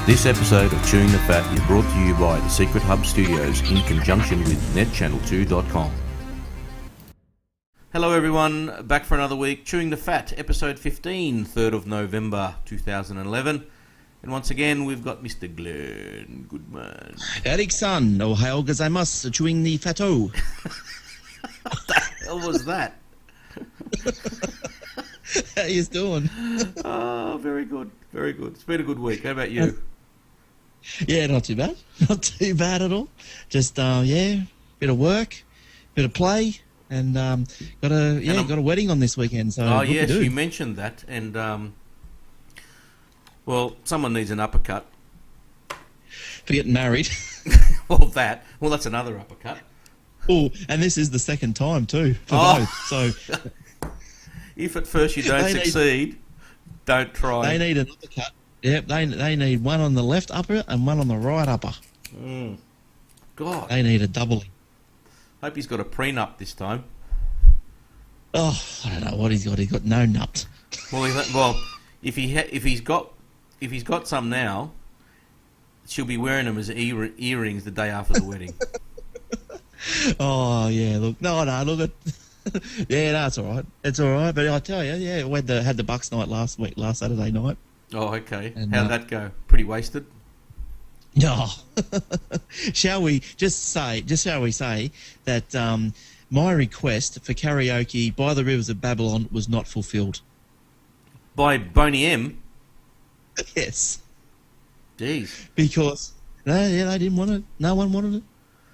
This episode of Chewing the Fat is brought to you by the Secret Hub Studios in conjunction with netchannel2.com. Hello everyone, back for another week, Chewing the Fat, episode 15, 3rd of November 2011. And once again, we've got Mr. Glenn Goodman. Erik-san, ohayou gozaimasu, chewing the fatto. What the hell was that? How you doing? Oh, very good, very good. It's been a good week. How about you? Yeah, not too bad. Not too bad at all. Just, bit of work, bit of play, and got a wedding on this weekend. So oh, yes, you mentioned that. And, well, someone needs an uppercut. For getting married. Well, that's another uppercut. Oh, and this is the second time, too, for both. So if at first you don't succeed, don't try. They need an uppercut. Yep, they need one on the left upper and one on the right upper. God. They need a doubling. Hope he's got a prenup this time. Oh, I don't know what he's got. He's got no nuts. Well, if he's got some now, she'll be wearing them as earrings the day after the wedding. Oh yeah, look, look at. Yeah, no, it's all right. It's all right. But I tell you, yeah, we had the Bucks night last Saturday night. Oh, okay. And, how'd that go? Pretty wasted? Oh. Shall we say that my request for karaoke by the Rivers of Babylon was not fulfilled? By Boney M? Yes. Jeez. Because they didn't want it. No one wanted it.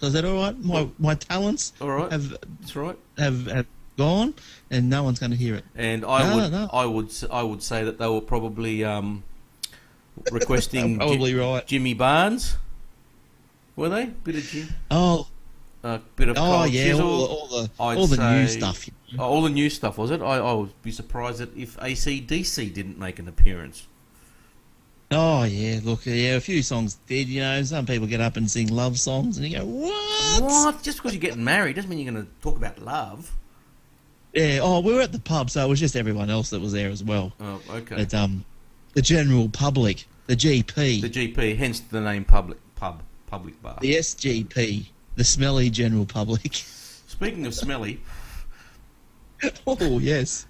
So is that all right? My talents that's right. have gone, and no one's going to hear it. And I would say that they were probably requesting right. Jimmy Barnes. Were they? Bit of Jim. Oh. Bit of Cold yeah, Chisel. all the new stuff. All the new stuff, was it? I would be surprised if AC/DC didn't make an appearance. Oh, yeah, look, a few songs did, some people get up and sing love songs, and you go, what? Just because you're getting married doesn't mean you're going to talk about love. Yeah, we were at the pub, so it was just everyone else that was there as well. Oh, okay. But the general public, the GP. The GP, hence the name public bar. The SGP, the smelly general public. Speaking of smelly... Oh, yes.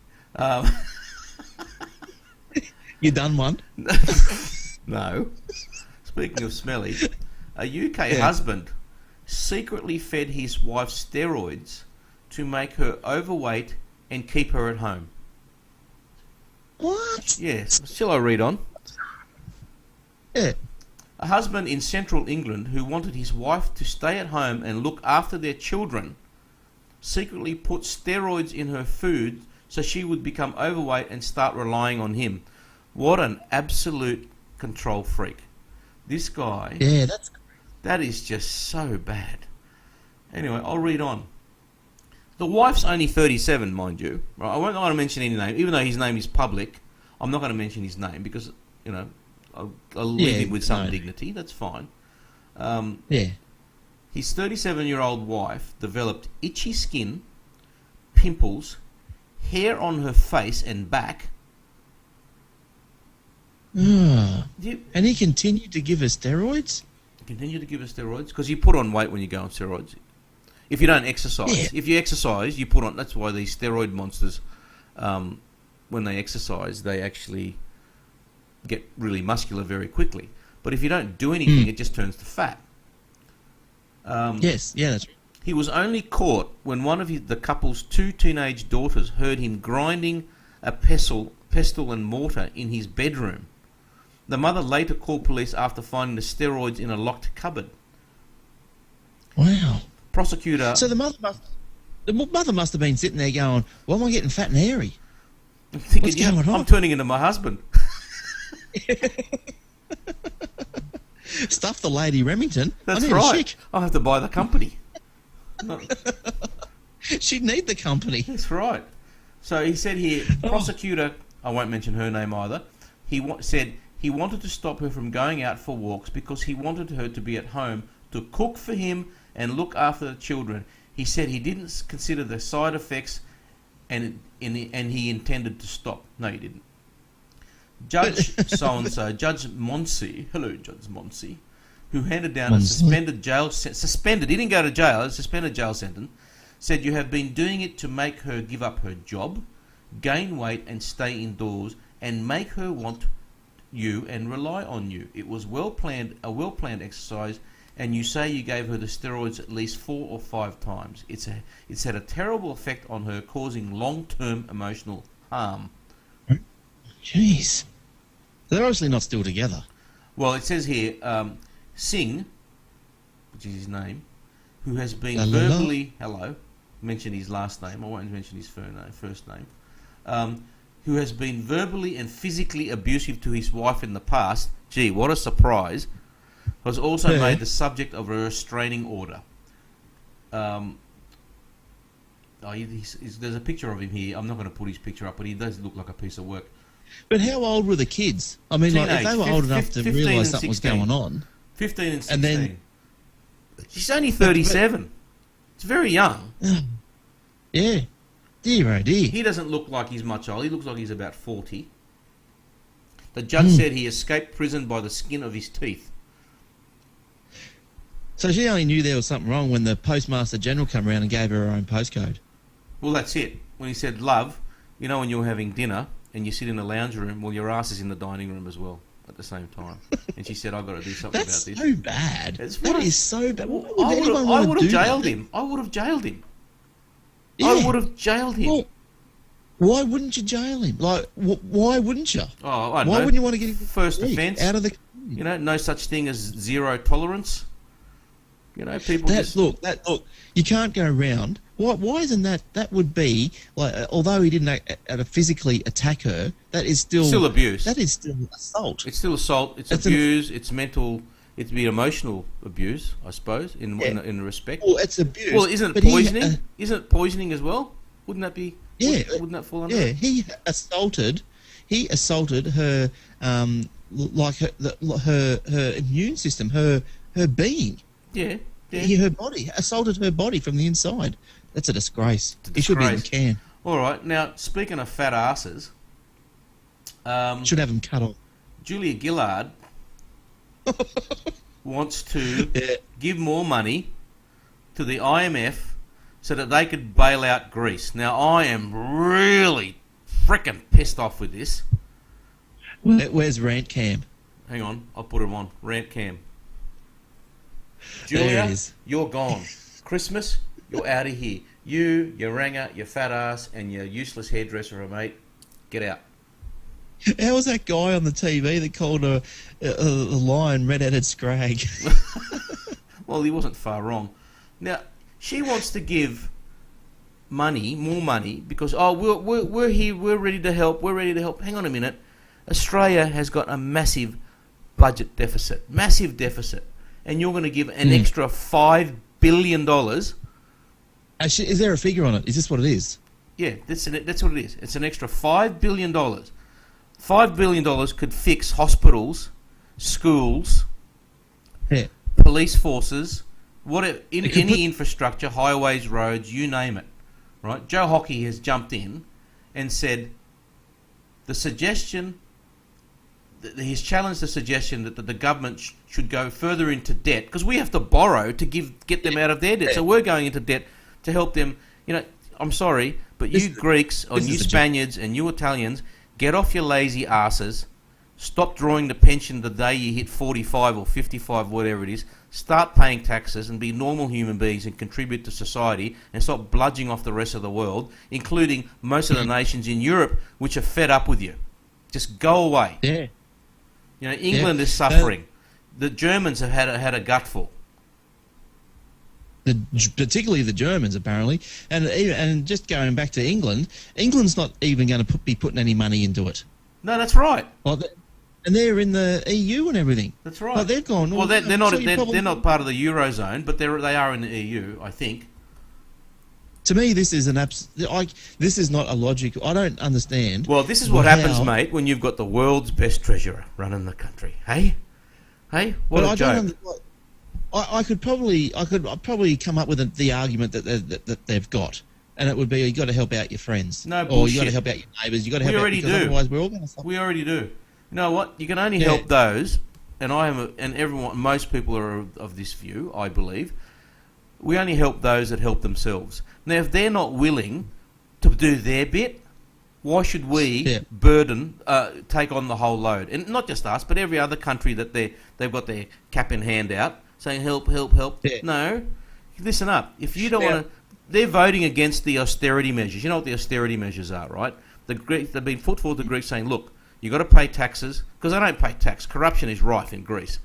You done one? No. Speaking of smelly, a UK husband secretly fed his wife steroids to make her overweight and keep her at home. What? Yes. Shall I read on? Yeah. A husband in central England who wanted his wife to stay at home and look after their children secretly put steroids in her food so she would become overweight and start relying on him. What an absolute control freak. This guy... Yeah, that is just so bad. Anyway, I'll read on. The wife's only 37, mind you. Right? I won't want to mention any name. Even though his name is public, I'm not going to mention his name because, I'll leave him with some dignity. That's fine. His 37-year-old wife developed itchy skin, pimples, hair on her face and back. And he continued to give her steroids? Continue to give her steroids? Because you put on weight when you go on steroids. If you don't exercise. Yeah. If you exercise, you put on... That's why these steroid monsters, when they exercise, they actually get really muscular very quickly. But if you don't do anything, it just turns to fat. Yes, yeah, that's right. He was only caught when one of the couple's two teenage daughters heard him grinding a pestle and mortar in his bedroom. The mother later called police after finding the steroids in a locked cupboard. Wow. Prosecutor... So the mother must have been sitting there going, why am I getting fat and hairy? Thinking, what's going on? I'm turning into my husband. Stuff the Lady Remington. That's right. I'll have to buy the company. She'd need the company. That's right. So he said here, prosecutor, I won't mention her name either, said he wanted to stop her from going out for walks because he wanted her to be at home to cook for him and look after the children. He said he didn't consider the side effects and he intended to stop. No, he didn't. Judge so-and-so, Judge Monsey, hello, Judge Monsey, who handed down Monsey. suspended, he didn't go to jail, a suspended jail sentence, said you have been doing it to make her give up her job, gain weight and stay indoors, and make her want you and rely on you. It was a well-planned exercise, and you say you gave her the steroids at least 4 or 5 times. It's had a terrible effect on her, causing long-term emotional harm. Jeez. They're obviously not still together. Well, it says here, Singh, which is his name, who has been verbally... Hello. Mention his last name. I won't mention his first name. Who has been verbally and physically abusive to his wife in the past, gee, what a surprise, was also made the subject of a restraining order. There's a picture of him here. I'm not going to put his picture up, but he does look like a piece of work. But how old were the kids? I mean, like, if they were old enough to realise something was going on. 15 and 16. And then, she's only 37. It's very young. Yeah. Dear, oh dear. He doesn't look like he's much old. He looks like he's about 40. The judge said he escaped prison by the skin of his teeth. So she only knew there was something wrong when the Postmaster General came around and gave her own postcode. Well, that's it. When he said, love, you know when you're having dinner and you sit in the lounge room, well, your ass is in the dining room as well at the same time. And she said, I've got to do something about this. That's so bad. That is so bad. Why would anyone I want would to have do jailed that? him. I would have jailed him. Yeah. I would have jailed him. Well, why wouldn't you jail him? Like, why wouldn't you? Oh, I don't why know. wouldn't you want to get him First offence out of the? You know, no such thing as zero tolerance. You know, people Look, you can't go around. Why isn't that? That would be like, although he didn't physically attack her, that is still abuse. That is still assault. It's still assault. It's abuse. It's mental. It's be emotional abuse, I suppose, in respect. Well, it's abuse. Well, isn't it poisoning? Isn't it poisoning as well? Wouldn't that be? Yeah. Wouldn't that fall under? Yeah, he assaulted her, like her immune system, her being. Yeah. Her body, assaulted her body from the inside. That's a disgrace. He should be in the can. All right. Now, speaking of fat asses, should have them cut off. Julia Gillard wants to give more money to the IMF so that they could bail out Greece. Now, I am really frickin' pissed off with this. Where's Rant Cam? Hang on, I'll put him on. Rant Cam. There Julia, it is. you're gone. Christmas, you're out of here. You, your ranger, your fat ass, and your useless hairdresser, mate, get out. How was that guy on the TV that called a lion red-headed scrag? Well, he wasn't far wrong. Now, she wants to give money, more money, because, we're here, we're ready to help, Hang on a minute. Australia has got a massive budget deficit. Massive deficit. And you're going to give an extra $5 billion. Actually, is there a figure on it? Is this what it is? Yeah, that's what it is. It's an extra $5 billion. $5 billion could fix hospitals, schools, police forces, any infrastructure, highways, roads, you name it. Right? Joe Hockey has jumped in and said he's challenged the suggestion that the government should go further into debt, because we have to borrow to get them out of their debt. So we're going into debt to help them. You know, I'm sorry, but you Greeks or you Spaniards and you Italians, get off your lazy asses. Stop drawing the pension the day you hit 45 or 55, whatever it is. Start paying taxes and be normal human beings and contribute to society, and stop bludging off the rest of the world, including most of the nations in Europe, which are fed up with you. Just go away. Yeah. You know, England is suffering. The Germans have had a gutful. Particularly the Germans, apparently. And just going back to England, England's not even going to be putting any money into it. No, that's right. And they're in the EU and everything. That's right. Like they've gone. Well, they're not. They're not part of the Eurozone, but they are in the EU, I think. To me, this is this is not a logical. I don't understand. Well, this is what happens, mate, when you've got the world's best treasurer running the country. Hey, what a joke! I could probably come up with the argument that they've got, and it would be you got to help out your friends, no or bullshit. you got to help out your neighbours. You got to help. We already out, do. Otherwise, we're all going to suffer. We already do. You know what? You can only help those, and most people are of this view, I believe. We only help those that help themselves. Now, if they're not willing to do their bit, why should we take on the whole load? And not just us, but every other country that they've got their cap in hand out, saying help, help, help. Yeah. No, listen up. If you don't want to, they're voting against the austerity measures. You know what the austerity measures are, right? They've been put forward to Greece saying, look, you've got to pay taxes, because they don't pay tax. Corruption is rife in Greece.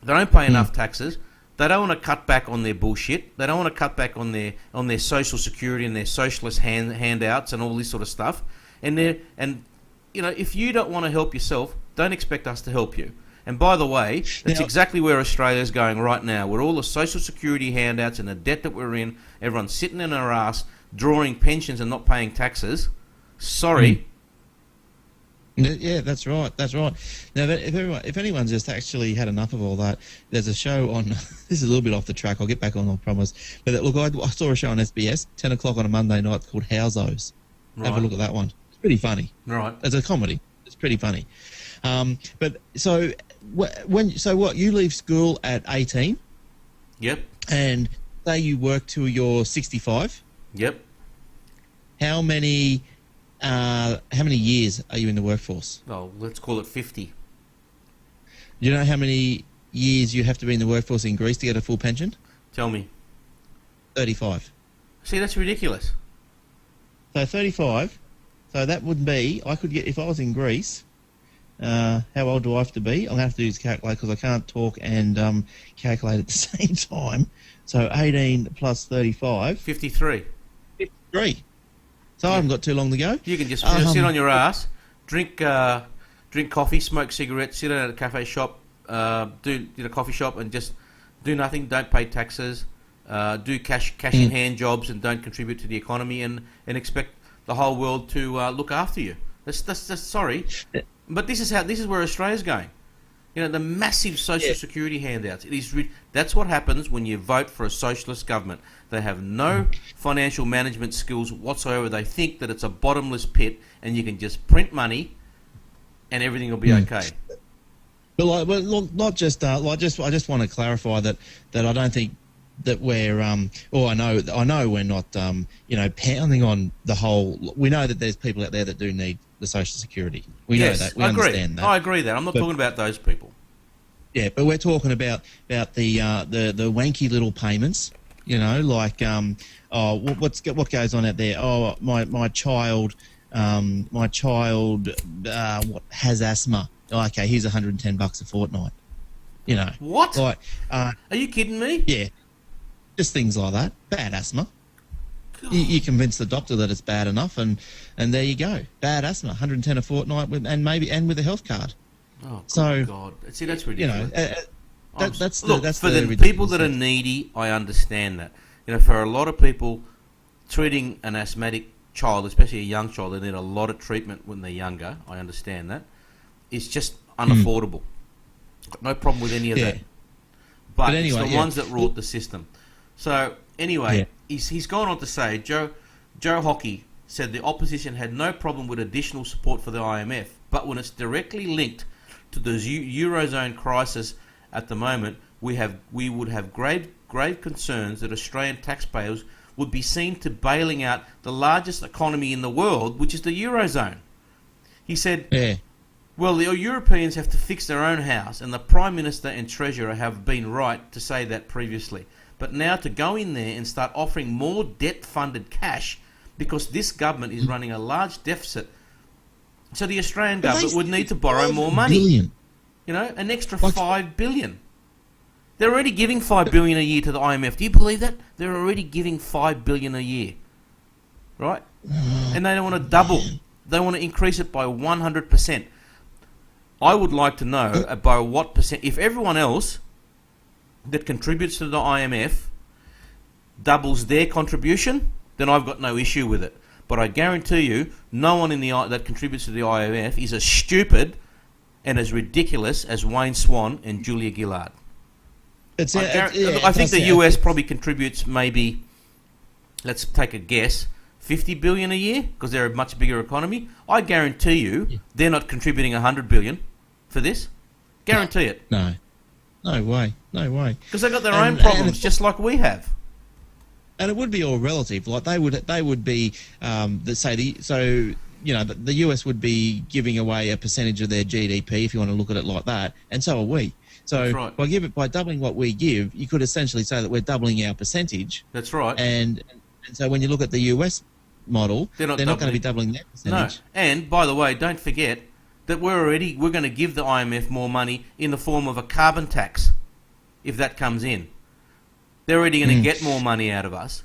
They don't pay enough taxes. They don't want to cut back on their bullshit. They don't want to cut back on their social security and their socialist handouts and all this sort of stuff. And if you don't want to help yourself, don't expect us to help you. And by the way, that's exactly where Australia's going right now. With all the social security handouts and the debt that we're in, everyone's sitting in our ass, drawing pensions and not paying taxes. Sorry. Yeah, that's right. That's right. Now, if anyone's just actually had enough of all that, there's a show on. This is a little bit off the track. I'll get back on, I promise. But look, I saw a show on SBS, 10 o'clock on a Monday night, called Howzos. Right. Have a look at that one. It's pretty funny. Right. It's a comedy. It's pretty funny. But so what? You leave school at 18. Yep. And say you work till you're 65. Yep. How many years are you in the workforce? Oh, let's call it 50. Do you know how many years you have to be in the workforce in Greece to get a full pension? Tell me. 35. See, that's ridiculous. So 35. So that would be, I could get, if I was in Greece, how old do I have to be? I'm going to have to do this calculate because I can't talk and calculate at the same time. So 18 plus 35. 53. 53. So I haven't got too long to go. You can just sit on your ass, drink coffee, smoke cigarettes, sit at a cafe shop, do a coffee shop, and just do nothing. Don't pay taxes, do cash in hand jobs, and don't contribute to the economy, and expect the whole world to look after you. That's sorry, but this is where Australia's going. You know, the massive social security handouts. That's what happens when you vote for a socialist government. They have no financial management skills whatsoever. They think that it's a bottomless pit and you can just print money and everything will be okay. But not just I just want to clarify that I don't think that we're I know we're not pounding on the whole. We know that there's people out there that do need the social security. We know that. We understand that. I agree that. I'm not talking about those people. Yeah, but we're talking about the wanky little payments. You know, like what goes on out there? Oh, my child has asthma. Oh, okay, here's $110 a fortnight. You know what? Like, are you kidding me? Yeah, just things like that. Bad asthma. You convince the doctor that it's bad enough, and there you go. Bad asthma, 110 a fortnight, with a health card. Oh, so, God! See, that's ridiculous. You know, that's for the people that are needy. I understand that. You know, for a lot of people, treating an asthmatic child, especially a young child, they need a lot of treatment when they're younger. I understand that. It's just unaffordable. Got no problem with any of that. But anyway, it's the ones that rot the system. So anyway, he's gone on to say, Joe Hockey said the opposition had no problem with additional support for the IMF, but when it's directly linked to the Eurozone crisis at the moment, we would have grave concerns that Australian taxpayers would be seen to bailing out the largest economy in the world, which is the Eurozone. He said, well, the Europeans have to fix their own house, and the Prime Minister and Treasurer have been right to say that previously. But now to go in there and start offering more debt-funded cash because this government is running a large deficit, so the Australian government would need to borrow more money. Billion. You know, an extra $5 billion. They're already giving $5 billion a year to the IMF. Do you believe that? They're already giving $5 billion a year, right? And they don't want to double. They want to increase it by 100%. I would like to know by what percent. If everyone else that contributes to the IMF doubles their contribution, then I've got no issue with it. But I guarantee you, no one that contributes to the IMF is as stupid and as ridiculous as Wayne Swan and Julia Gillard. I think the US probably contributes maybe, let's take a guess, 50 billion a year because they're a much bigger economy. I guarantee you they're not contributing 100 billion for this. Guarantee it. No. No way. No way. Because they've got their own problems just like we have. And it would be all relative. Like they would be the US would be giving away a percentage of their GDP if you want to look at it like that, and so are we. So right. by doubling what we give, you could essentially say that we're doubling our percentage. That's right. And so when you look at the US model, they're not going to be doubling their percentage. No. And by the way, don't forget that we're going to give the IMF more money in the form of a carbon tax if that comes in. They're already going to get more money out of us.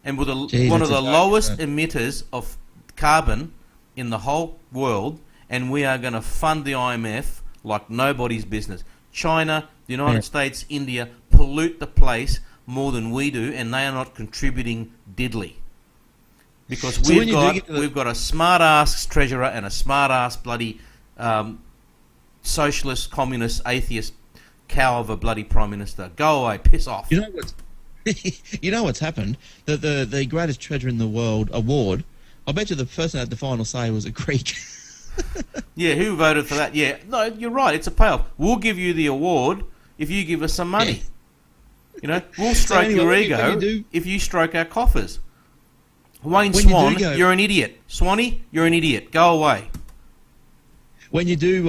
And with one of the lowest emitters of carbon in the whole world, and we are going to fund the IMF like nobody's business. China, the United States, India pollute the place more than we do, and they are not contributing diddly. Because we've got a smart-ass treasurer and a smart-ass bloody socialist, communist, atheist cow of a bloody prime minister. Go away, piss off. You know what's happened? The greatest treasure in the world award, I bet you the person that had the final say was a Greek. Yeah, who voted for that? Yeah, no, you're right. It's a payoff. We'll give you the award if you give us some money. Yeah. You know, we'll stroke your ego if you stroke our coffers. Wayne Swan, you're an idiot. Swanee, you're an idiot. Go away. When you do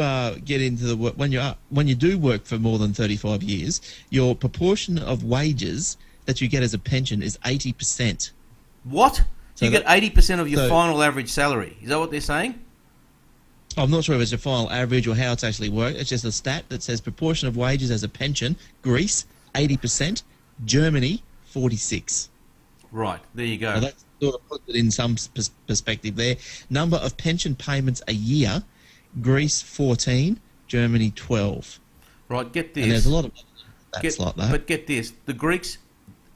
get into the work, when you do work for more than 35 years, your proportion of wages that you get as a pension is 80%. What? So you get 80% of your final average salary. Is that what they're saying? I'm not sure if it's your final average or how it's actually worked. It's just a stat that says proportion of wages as a pension. Greece, 80%. Germany, 46%. Right, there you go. So that sort of puts it in some perspective there. Number of pension payments a year, Greece, 14, Germany, 12. Right, get this. And there's a lot of stats like that. But get this. The Greeks,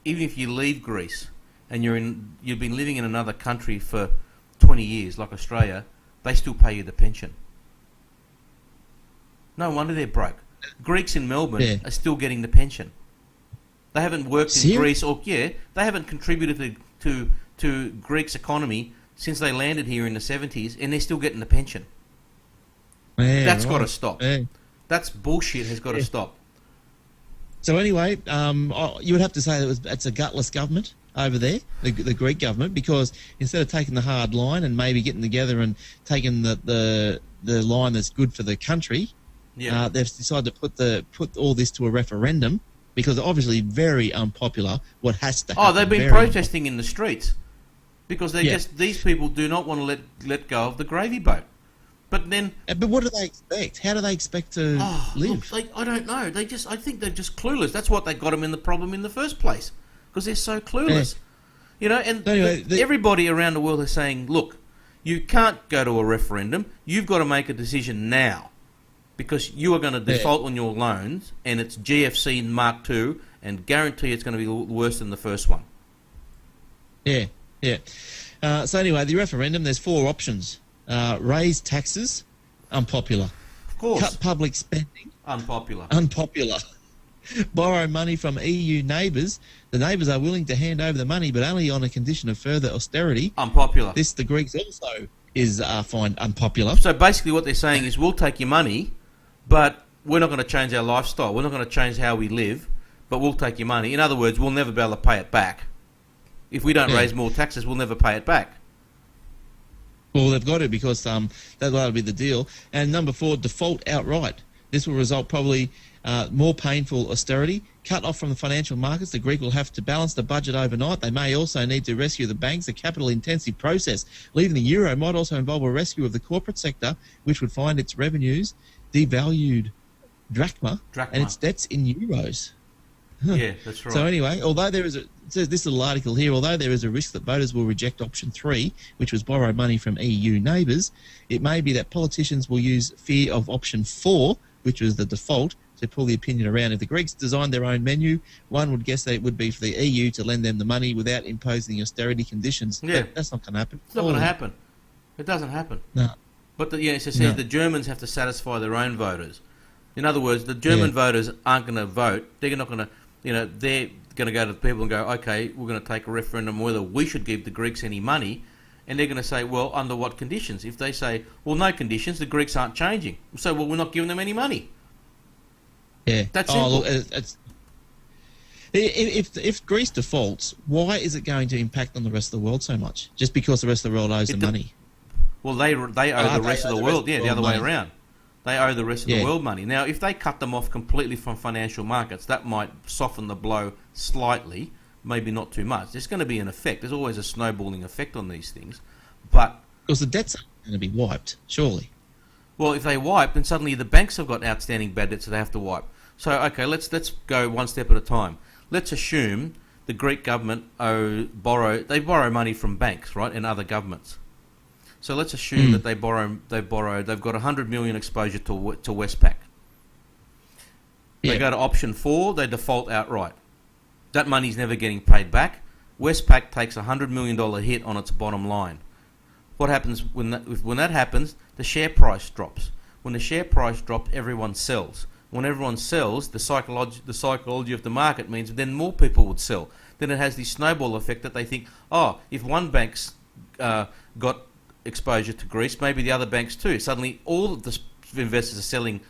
even if you leave Greece and you've been living in another country for 20 years, like Australia, they still pay you the pension. No wonder they're broke. Greeks in Melbourne are still getting the pension. They haven't worked in Greece, they haven't contributed to Greece's economy since they landed here in the 70s, and they're still getting the pension. Yeah, that's got to stop. Yeah. That's bullshit. Has got to stop. So anyway, you would have to say that it's a gutless government over there, the Greek government, because instead of taking the hard line and maybe getting together and taking the line that's good for the country, they've decided to put all this to a referendum because they're obviously very unpopular. What has to happen? Oh, they've been protesting in the streets because these people do not want to let go of the gravy boat. But then, but what do they expect? How do they expect to live? Look, I don't know. I think they're just clueless. That's what they got them in the problem in the first place, because they're so clueless. You know, and everybody around the world is saying, look, you can't go to a referendum. You've got to make a decision now, because you are going to default on your loans, and it's GFC Mark II, and guarantee it's going to be worse than the first one. Yeah. So anyway, the referendum, there's 4 options. Raise taxes, unpopular. Of course. Cut public spending, unpopular. Borrow money from EU neighbours. The neighbours are willing to hand over the money, but only on a condition of further austerity. Unpopular. This, the Greeks also is find unpopular. So basically what they're saying is we'll take your money, but we're not going to change our lifestyle. We're not going to change how we live, but we'll take your money. In other words, we'll never be able to pay it back. If we don't raise more taxes, we'll never pay it back. Well, they've got to, because that'll be the deal. And number 4, default outright. This will result probably more painful austerity. Cut off from the financial markets. The Greek will have to balance the budget overnight. They may also need to rescue the banks, a capital-intensive process. Leaving the euro might also involve a rescue of the corporate sector, which would find its revenues devalued drachma. And its debts in euros. Yeah, that's right. So anyway, although there is it says this little article here, although there is a risk that voters will reject option 3, which was borrow money from EU neighbours, it may be that politicians will use fear of option 4, which was the default, to pull the opinion around. If the Greeks designed their own menu, one would guess that it would be for the EU to lend them the money without imposing austerity conditions. Yeah. That's not going to happen. It's not going to happen. It doesn't happen. No. But it says the Germans have to satisfy their own voters. In other words, the German voters aren't going to vote. They're not going to, going to go to the people and go, okay, we're going to take a referendum whether we should give the Greeks any money, and they're going to say, well, under what conditions? If they say, well, no conditions, the Greeks aren't changing. So, well, we're not giving them any money. Yeah. That's simple. Look, if Greece defaults, why is it going to impact on the rest of the world so much? Just because the rest of the world owes the money? Well, they owe the rest of the world. Yeah, the other way around. They owe the rest of the world money. Now, if they cut them off completely from financial markets, that might soften the blow slightly, maybe not too much. There's going to be an effect. There's always a snowballing effect on these things. But because the debt's going to be wiped, surely. Well, if they wipe, then suddenly the banks have got outstanding bad debts that they have to wipe. So, okay, let's go one step at a time. Let's assume the Greek government they borrow money from banks, right, and other governments. So let's assume that they've got 100 million exposure to Westpac. They go to option 4, they default outright. That money's never getting paid back. Westpac takes a $100 million hit on its bottom line. What happens when that happens? The share price drops. When the share price drops, everyone sells. When everyone sells, the psychology of the market means then more people would sell. Then it has this snowball effect that they think, if one bank's got exposure to Greece, maybe the other banks too. Suddenly all of the investors are selling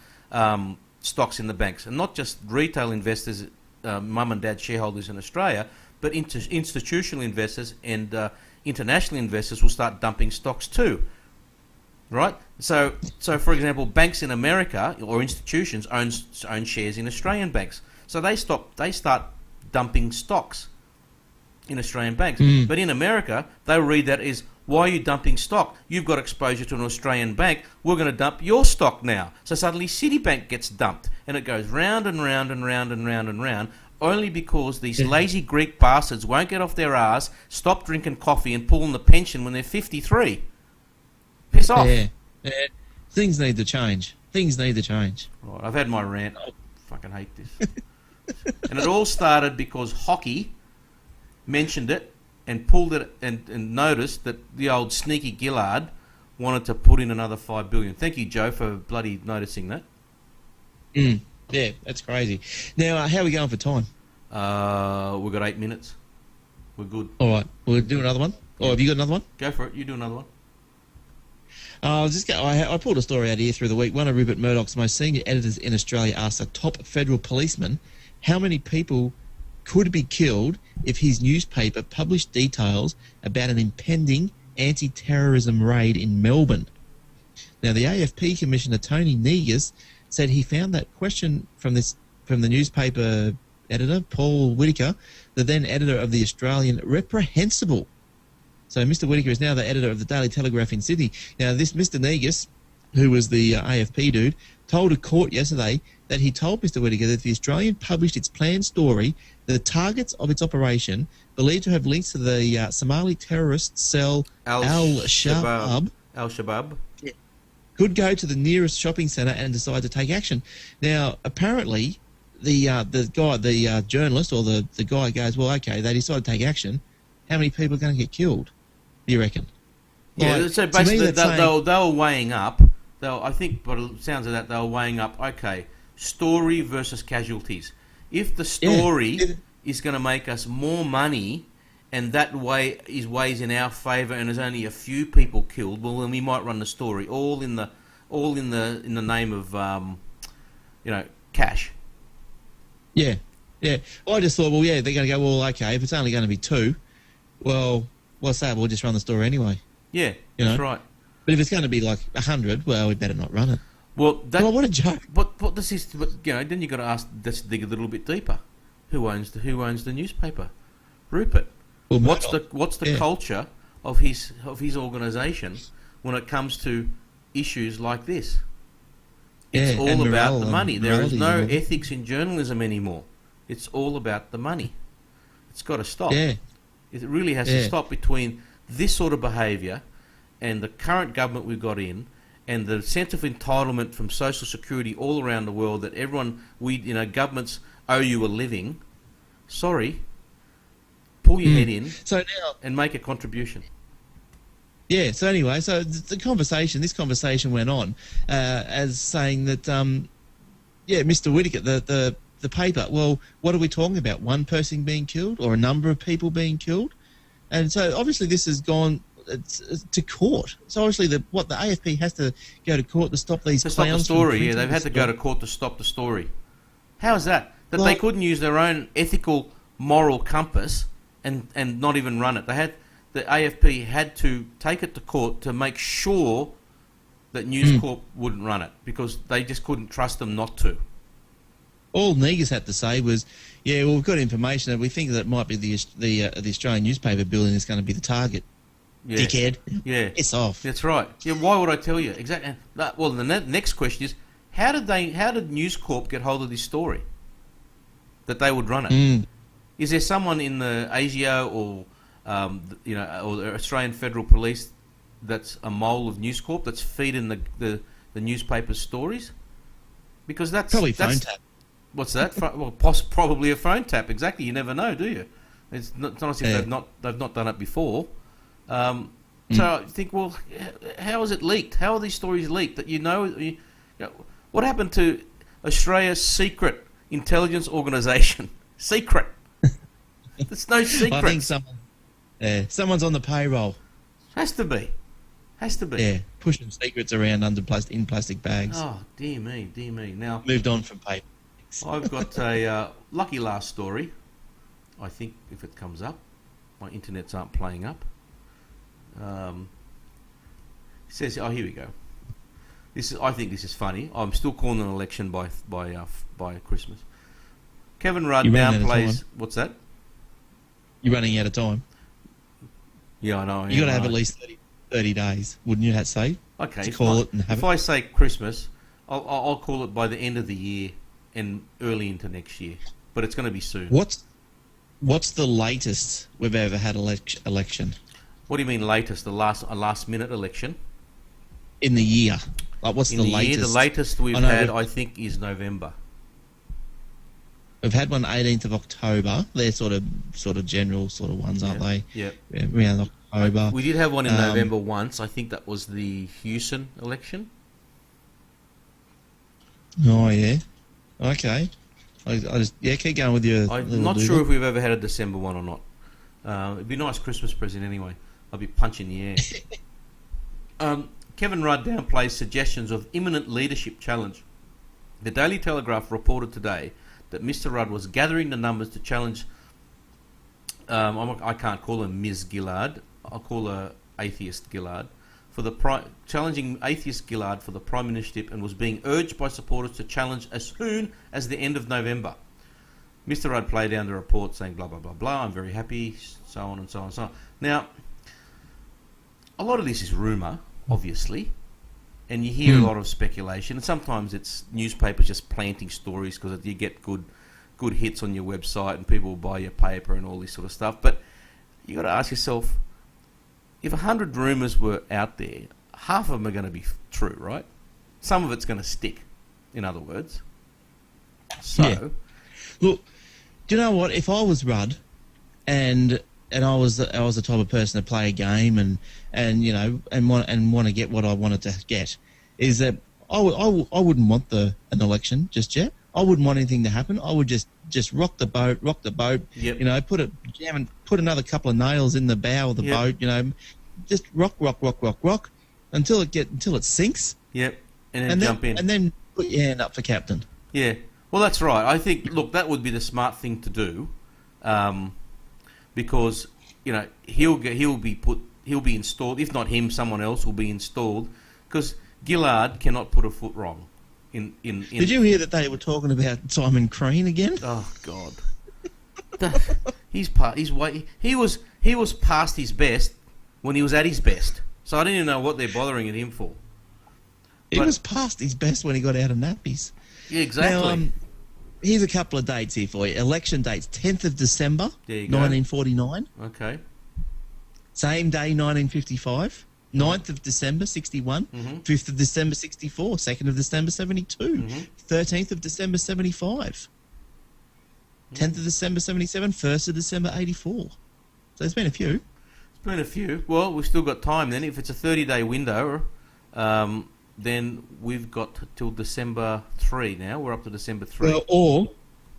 stocks in the banks, and not just retail investors, mum and dad shareholders in Australia, but institutional investors and international investors will start dumping stocks too. Right? So for example, banks in America or institutions own shares in Australian banks. So they start dumping stocks in Australian banks. But in America, they'll read that as, why are you dumping stock? You've got exposure to an Australian bank. We're going to dump your stock now. So suddenly Citibank gets dumped. And it goes round and round and round and round and round, only because these lazy Greek bastards won't get off their arse, stop drinking coffee and pulling the pension when they're 53. Piss off. Yeah. Things need to change. Right, I've had my rant. I fucking hate this. And it all started because hockey mentioned it and pulled it and noticed that the old sneaky Gillard wanted to put in another $5 billion. Thank you, Joe, for bloody noticing that. Yeah, that's crazy. Now, how are we going for time? We've got 8 minutes. We're good. All right, we'll do another one. Or have you got another one? Go for it. You do another one. I pulled a story out here through the week. One of Rupert Murdoch's most senior editors in Australia asked a top federal policeman how many people could be killed if his newspaper published details about an impending anti-terrorism raid in Melbourne. Now, the AFP Commissioner Tony Negus said he found that question from the newspaper editor, Paul Whittaker, the then editor of The Australian, reprehensible. So Mr. Whittaker is now the editor of the Daily Telegraph in Sydney. Now, this Mr. Negus, who was the AFP dude, told a court yesterday that he told Mr. Whittaker that the Australian published its planned story, the targets of its operation, believed to have links to the Somali terrorist cell Al-Shabaab. Al-Shabaab. Could go to the nearest shopping centre and decide to take action. Now, apparently, the journalist or the guy goes, well, okay, they decided to take action. How many people are going to get killed, do you reckon? Yeah, so basically they were weighing up. I think, by the sounds of that, they were weighing up, okay, story versus casualties. If the story is going to make us more money and that weighs in our favour and there's only a few people killed, well, then we might run the story all in the name of cash. Yeah. I just thought, well, yeah, they're going to go, well, okay, if it's only going to be 2, well, what's that? We'll just run the story anyway. Yeah, that's right. But if it's going to be like 100, well, we better not run it. Well, what a joke. What this is, then you've got to ask. Let's dig a little bit deeper. Who owns the newspaper? Rupert. Well, what's the culture of his organisation when it comes to issues like this? It's all about the money. There is no ethics in journalism anymore. It's all about the money. It's got to stop. Yeah. It really has to stop between this sort of behaviour and the current government we've got in, and the sense of entitlement from Social Security all around the world that governments owe you a living. Sorry, pull your head in and make a contribution. Yeah. So anyway, this conversation went on as saying that, Mr. Whittaker, the the paper, well, what are we talking about? One person being killed or a number of people being killed? And so obviously this has gone to court. So obviously the AFP has to go to court to stop these clowns. To stop the story, yeah. They've had to story. go to court to stop the story. How is that? That they couldn't use their own ethical, moral compass and not even run it. The AFP had to take it to court to make sure that News Corp wouldn't run it because they just couldn't trust them not to. All Negus had to say was, yeah, well, we've got information that we think that it might be the Australian newspaper building is going to be the target. Yeah. Dickhead. Yeah. It's off. That's right. Yeah, why would I tell you? Exactly. Well, the next question is, how did News Corp get hold of this story? That they would run it? Is there someone in the ASIO or or the Australian Federal Police that's a mole of News Corp that's feeding the newspaper's stories? Because that's phone tap. What's that? Well, probably a phone tap. Exactly. You never know, do you? It's not as if they've not done it before. So I think, well, how is it leaked? How are these stories leaked? That you know, what happened to Australia's secret intelligence organisation? Secret. There's no secret. I think someone's on the payroll. Has to be. Yeah, pushing secrets around in plastic bags. Oh, dear me. Now moved on from paper. I've got a lucky last story. I think if it comes up, my internets aren't playing up. It says, oh, here we go. I think this is funny. I'm still calling an election by Christmas. Kevin Rudd downplays. What's that? You're running out of time. Yeah, I know. You got to have at least 30 days, wouldn't you? Have to say? Okay. To call it and have if I say Christmas, I'll call it by the end of the year and early into next year. But it's going to be soon. What's the latest we've ever had election? What do you mean latest? A last minute election? In the year. Like what's in the the latest? Year, the latest we've had, I think, is November. We've had one 18th of October. They're sort of general sort of ones, aren't they? Yeah. Around October. We did have one in November once. I think that was the Houston election. Oh, yeah. Okay. I just keep going with your. I'm not sure if we've ever had a December one or not. It'd be a nice Christmas present anyway. I'll be punching the air. Kevin Rudd downplays suggestions of imminent leadership challenge. The Daily Telegraph reported today that Mr. Rudd was gathering the numbers to challenge. I can't call her Ms. Gillard. I'll call her Atheist Gillard. Challenging Atheist Gillard for the Prime Ministership and was being urged by supporters to challenge as soon as the end of November. Mr. Rudd played down the report saying blah, blah, blah, blah, I'm very happy, so on and so on and so on. Now, a lot of this is rumour, obviously, and you hear a lot of speculation, and sometimes it's newspapers just planting stories because you get good hits on your website and people will buy your paper and all this sort of stuff. But you got to ask yourself, if 100 rumours were out there, half of them are going to be true, right? Some of it's going to stick, in other words. So, yeah. Look, do you know what? If I was Rudd, and I was the type of person to play a game and want to get what I wanted to get, is that I wouldn't want an election just yet. I wouldn't want anything to happen. I would just rock the boat. Yep. Put another couple of nails in the bow of the boat. Just rock until it sinks. Yep. And then jump in. And then put your hand up for captain. Yeah. Well, that's right. I think, look, that would be the smart thing to do, because he'll be installed. If not him, someone else will be installed, because Gillard cannot put a foot wrong. Did you hear that they were talking about Simon Crean again? Oh God, he was past his best when he was at his best. So I don't even know what they're bothering at him for. He was past his best when he got out of nappies. Yeah, exactly. Now, here's a couple of dates here for you. Election dates: 10th of December, 1949. Okay. Same day, 1955. 9th of December, 61. 5th of December, 64. 2nd of December, 72. 13th of December, 75. 10th of December, 77. 1st of December, 84. So there's been a few. It's been a few. Well, we've still got time then. If it's a 30-day window, then we've got till December 3 now. We're up to December 3. Well,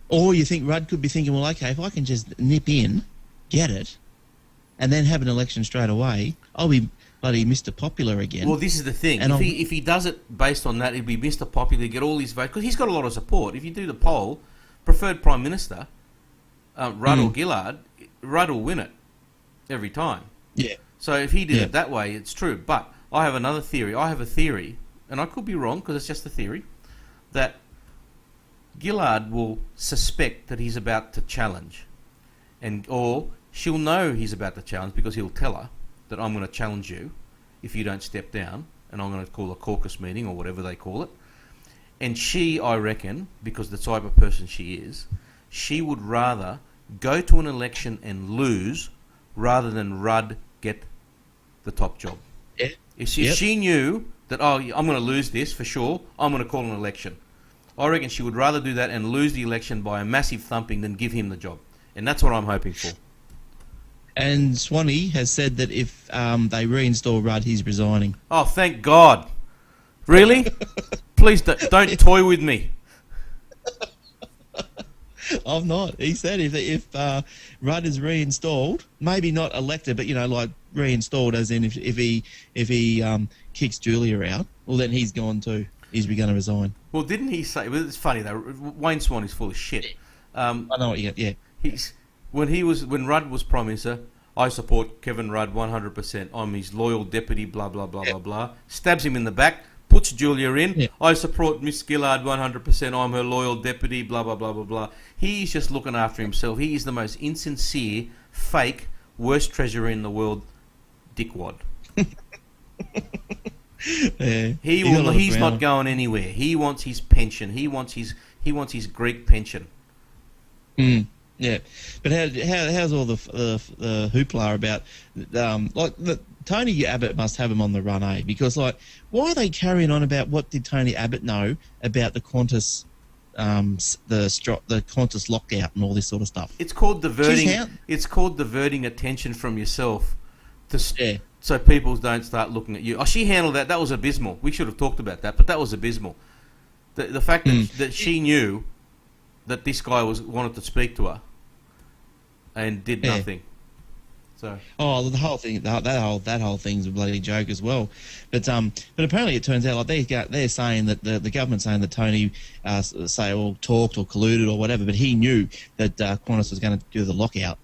Or you think Rudd could be thinking, well, okay, if I can just nip in, get it, and then have an election straight away, I'll be bloody Mr. Popular again. Well, this is the thing. And If he does it based on that, he'd be Mr. Popular, get all his votes, because he's got a lot of support. If you do the poll, preferred Prime Minister, Rudd or Gillard, Rudd will win it every time. Yeah. So if he did it that way, it's true. But I have another theory. I have a theory, and I could be wrong because it's just a theory, that Gillard will suspect that he's about to challenge, or she'll know he's about to challenge because he'll tell her that I'm going to challenge you if you don't step down, and I'm going to call a caucus meeting or whatever they call it. And she, I reckon, because the type of person she is, she would rather go to an election and lose rather than Rudd get the top job. Yeah. If she knew that, I'm going to lose this for sure, I'm going to call an election. I reckon she would rather do that and lose the election by a massive thumping than give him the job. And that's what I'm hoping for. And Swanee has said that if they reinstall Rudd, he's resigning. Oh, thank God. Really? Please don't toy with me. I'm not. He said if Rudd is reinstalled, maybe not elected, but like reinstalled, as in if he kicks Julia out, well then he's gone too. He's going to resign. Well, didn't he say? Well, it's funny though. Wayne Swan is full of shit. I know what you get. Yeah. When Rudd was Prime Minister, I support Kevin Rudd 100%. I'm his loyal deputy. Blah blah blah blah blah. Stabs him in the back. Puts Julia in. Yeah. I support Miss Gillard 100%. I'm her loyal deputy. Blah blah blah blah blah. He's just looking after himself. He is the most insincere, fake, worst treasurer in the world, dickwad. Yeah. He's not going anywhere. He wants his pension. He wants his Greek pension. Yeah, but how's all the hoopla about Tony Abbott must have him on the run, eh? Because why are they carrying on about what did Tony Abbott know about the Qantas, the Qantas lockout and all this sort of stuff? It's called diverting. It's called diverting attention from yourself so people don't start looking at you. Oh, she handled that. That was abysmal. We should have talked about that, but that was abysmal. The fact that she knew that this guy wanted to speak to her and did nothing. So the whole thing, that whole thing's a bloody joke as well. But apparently it turns out they're saying that the government's saying that Tony talked or colluded or whatever, but he knew that Qantas was going to do the lockout.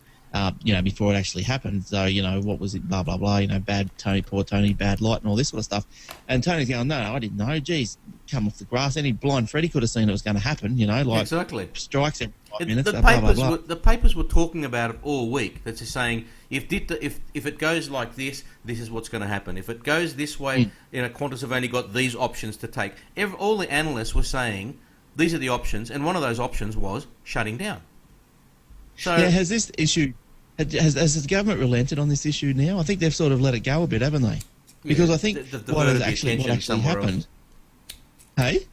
Before it actually happened. So, what was it, blah, blah, blah, bad Tony, poor Tony, bad light and all this sort of stuff. And Tony's going, no, I didn't know. Geez, come off the grass. Any blind Freddy could have seen it was going to happen, Exactly. Strikes every 5 minutes, the blah, blah, blah. The papers were talking about it all week. That's just saying, if it goes like this, this is what's going to happen. If it goes this way, Qantas have only got these options to take. All the analysts were saying, these are the options, and one of those options was shutting down. So has this issue... Has the government relented on this issue now? I think they've sort of let it go a bit, haven't they? Because I think what actually happened... Hey?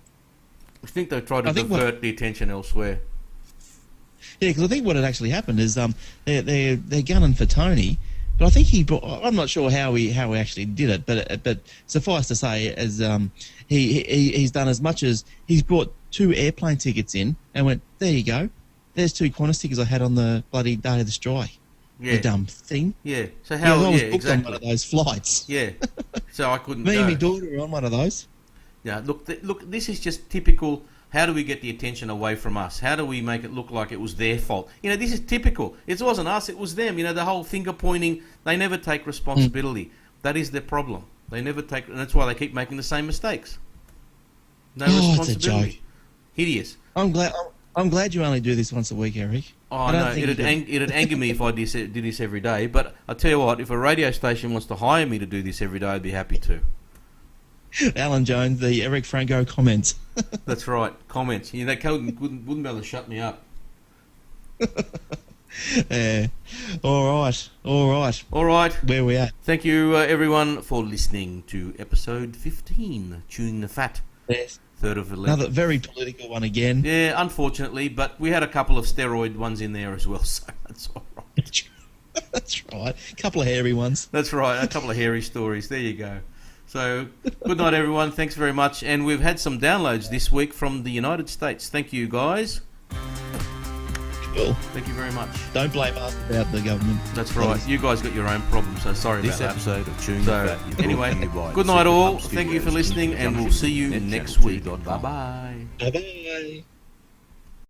I think they tried to divert the attention elsewhere. Yeah, because I think what had actually happened is they're gunning for Tony, but I think I'm not sure how he actually did it, but suffice to say, as he's done as much as he's brought 2 airplane tickets in and went, there you go, there's 2 Qantas tickets I had on the bloody day of the strike. Yeah. The dumb thing. Yeah. So how? I was booked on one of those flights. Yeah. So I couldn't. Me go. and my daughter were on one of those. Yeah. Look. This is just typical. How do we get the attention away from us? How do we make it look like it was their fault? This is typical. It wasn't us. It was them. The whole finger pointing. They never take responsibility. That is their problem. They never take, and that's why they keep making the same mistakes. No responsibility. It's a joke. Hideous. I'm glad you only do this once a week, Eric. Oh, no, it'd anger me if I did this every day. But I tell you what, if a radio station wants to hire me to do this every day, I'd be happy to. Alan Jones, the Erik Franco comments. That's right, comments. They wouldn't be able to shut me up. Yeah. All right. Where we at? Thank you, everyone, for listening to episode 15, Chewing the Fat. Yes. 3rd of 11. Another very political one again. Yeah, unfortunately, but we had a couple of steroid ones in there as well, so that's all right. That's right. A couple of hairy ones. That's right, a couple of hairy stories. There you go. So, good night, everyone. Thanks very much. And we've had some downloads this week from the United States. Thank you, guys. Cool. Thank you very much. Don't blame us about the government. That's right. Please. You guys got your own problems, so sorry This about that. episode of Chewing So, the Fat is anyway, brought to you by good night Super all. Pump Thank you for Studios, listening, and we'll Junction, see you net next channel week. 2.com. Bye-bye. Bye-bye.